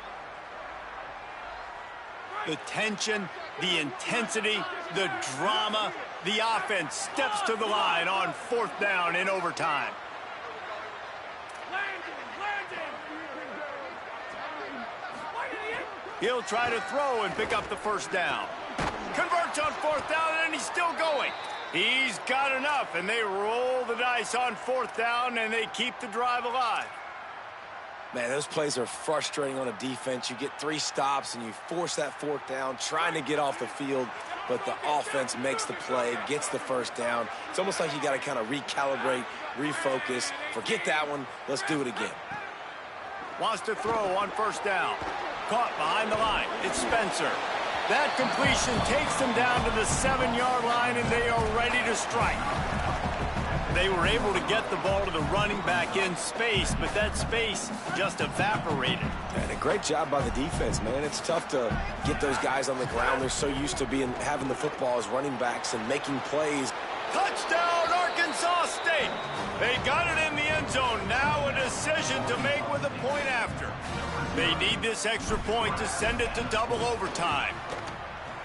The tension, the intensity, the drama, the offense steps to the line on 4th down in overtime. He'll try to throw and pick up the first down. Converts on 4th down, and he's still going. He's got enough, and they roll the dice on 4th down, and they keep the drive alive. Man, those plays are frustrating on a defense. You get 3 stops, and you force that 4th down, trying to get off the field, but the offense makes the play, gets the first down. It's almost like you got to kind of recalibrate, refocus. Forget that one. Let's do it again. Wants to throw on 1st down. Caught behind the line. It's Spencer. That completion takes them down to the 7-yard line, and they are ready to strike. They were able to get the ball to the running back in space, but that space just evaporated. And a great job by the defense, man. It's tough to get those guys on the ground. They're so used to having the football as running backs and making plays. Touchdown, Arkansas State. They got it in the end zone. Now a decision to make with a point after. They need this extra point to send it to double overtime.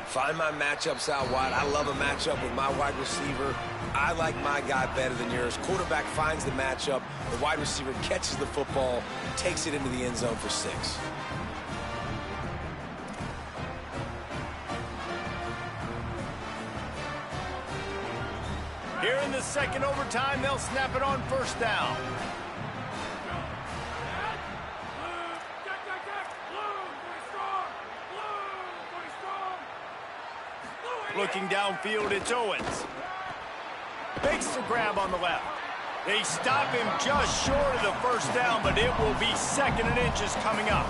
Find my matchups out wide. I love a matchup with my wide receiver. I like my guy better than yours. Quarterback finds the matchup. The wide receiver catches the football, takes it into the end zone for 6. second overtime. They'll snap it on first down. Looking downfield, it's Owens. Makes the grab on the left. They stop him just short of the first down, but it will be 2nd and inches coming up.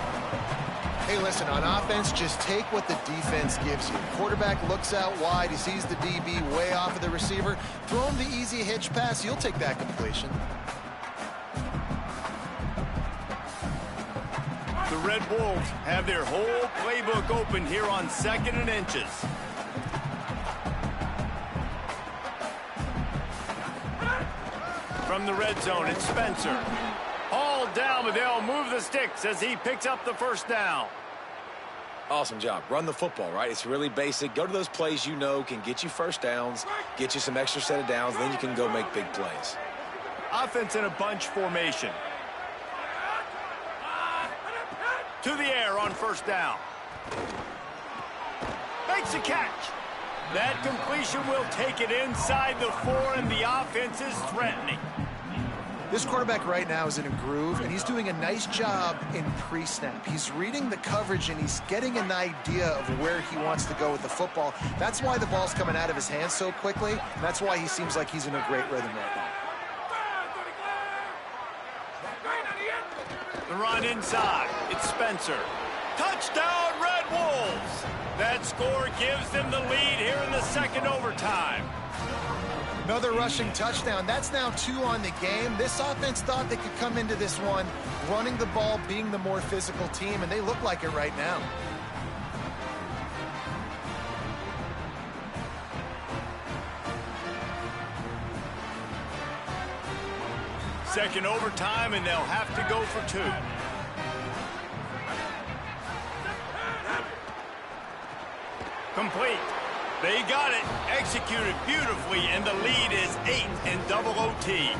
Hey, listen, on offense, just take what the defense gives you. Quarterback looks out wide. He sees the DB way off of the receiver. Throw him the easy hitch pass. You'll take that completion. The Red Wolves have their whole playbook open here on 2nd and inches. From the red zone, it's Spencer. All down, but they'll move the sticks as he picks up the first down. Awesome job. Run the football, right? It's really basic. Go to those plays you know can get you first downs, get you some extra set of downs, then you can go make big plays. Offense in a bunch formation. To the air on first down. Makes a catch. That completion will take it inside the 4, and the offense is threatening. This quarterback right now is in a groove, and he's doing a nice job in pre-snap. He's reading the coverage, and he's getting an idea of where he wants to go with the football. That's why the ball's coming out of his hands so quickly, and that's why he seems like he's in a great rhythm right now. The run inside. It's Spencer. Touchdown, Red Wolves! That score gives them the lead here in the 2nd overtime. Another rushing touchdown. That's now 2 on the game. This offense thought they could come into this one running the ball, being the more physical team, and they look like it right now. Second overtime, and they'll have to go for 2. Complete. They got it, executed beautifully, and the lead is 8 in double OT.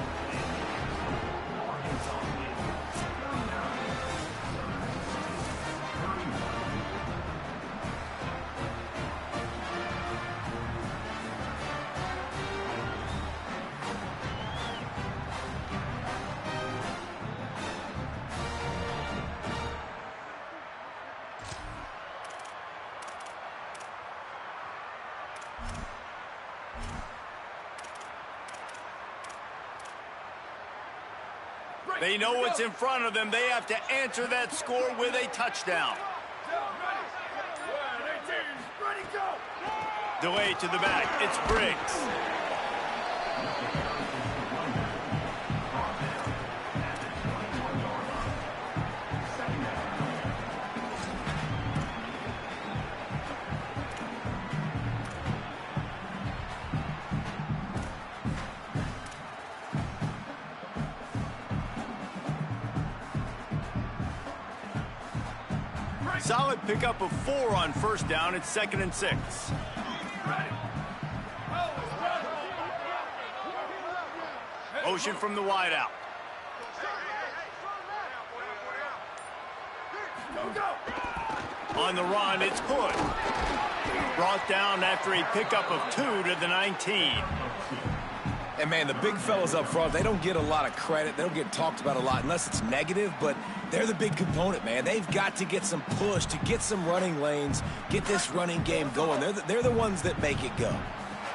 They know what's in front of them. They have to answer that score with a touchdown. Delay to the back. It's Briggs. Solid pickup of 4 on first down. It's 2nd and 6. Motion from the wideout. On the run, it's Hood. Brought down after a pickup of 2 to the 19. And, man, the big fellas up front, they don't get a lot of credit. They don't get talked about a lot unless it's negative, but they're the big component, man. They've got to get some push, to get some running lanes, get this running game going. They're the ones that make it go.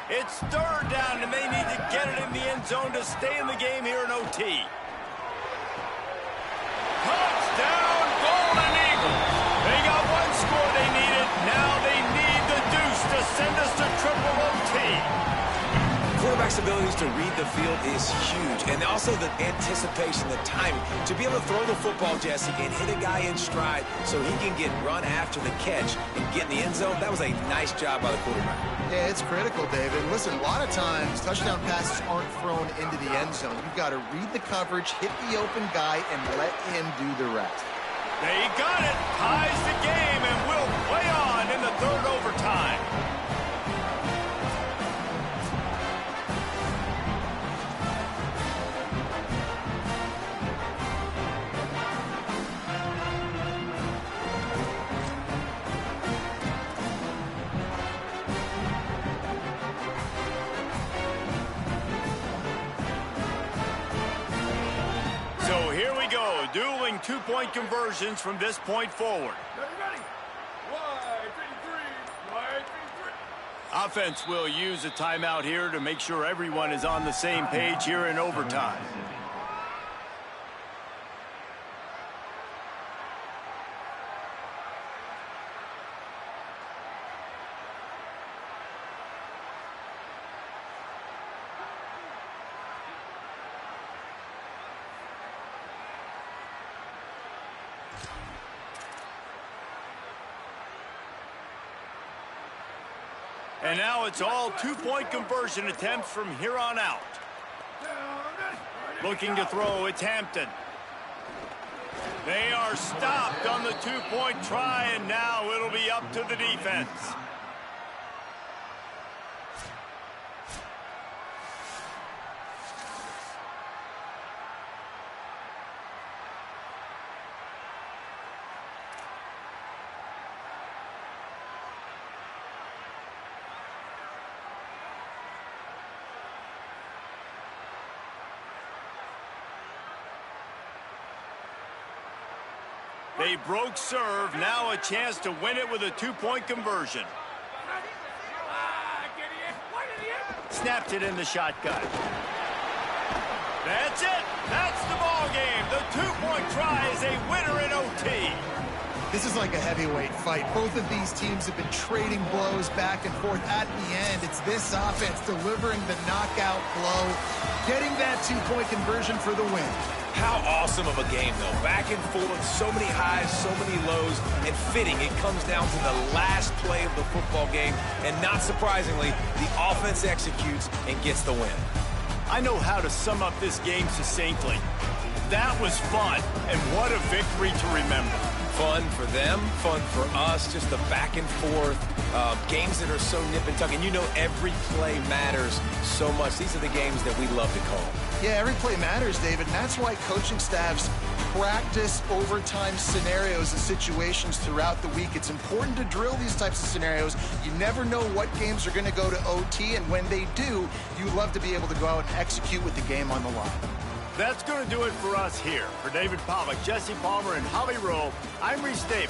It's 3rd down, and they need to get it in the end zone to stay in the game here in OT. Touchdown, Golden Eagles! They got one score they needed. Now they need the deuce to send us to triple OT. Quarterback's abilities to read the field is huge, and also the anticipation, the timing. To be able to throw the football, Jesse, and hit a guy in stride so he can get run after the catch and get in the end zone, that was a nice job by the quarterback. Yeah, it's critical, David. Listen, a lot of times touchdown passes aren't thrown into the end zone. You've got to read the coverage, hit the open guy, and let him do the rest. They got it. Ties the game and will play on in the 3rd overtime. dueling two-point conversions from this point forward. Ready. Wide 53. Wide 53. Offense will use a timeout here to make sure everyone is on the same page here in overtime. And now it's all two-point conversion attempts from here on out. Looking to throw, it's Hampton. They are stopped on the two-point try, and now it'll be up to the defense. They broke serve, now a chance to win it with a two-point conversion. Snapped it in the shotgun. That's it. That's the ball game. The two-point try is a winner in OT. This is like a heavyweight fight. Both of these teams have been trading blows back and forth. At the end, it's this offense delivering the knockout blow, getting that two-point conversion for the win. How awesome of a game, though. Back and forth, so many highs, so many lows, and fitting. It comes down to the last play of the football game, and not surprisingly, the offense executes and gets the win. I know how to sum up this game succinctly. That was fun, and what a victory to remember. Fun for them, fun for us, just the back and forth, games that are so nip and tuck. And you know every play matters so much. These are the games that we love to call. Yeah, every play matters, David, and that's why coaching staffs practice overtime scenarios and situations throughout the week. It's important to drill these types of scenarios. You never know what games are going to go to OT, and when they do, you love to be able to go out and execute with the game on the line. That's going to do it for us here. For David Pollack, Jesse Palmer, and Holly Rowe, I'm Reese Davis.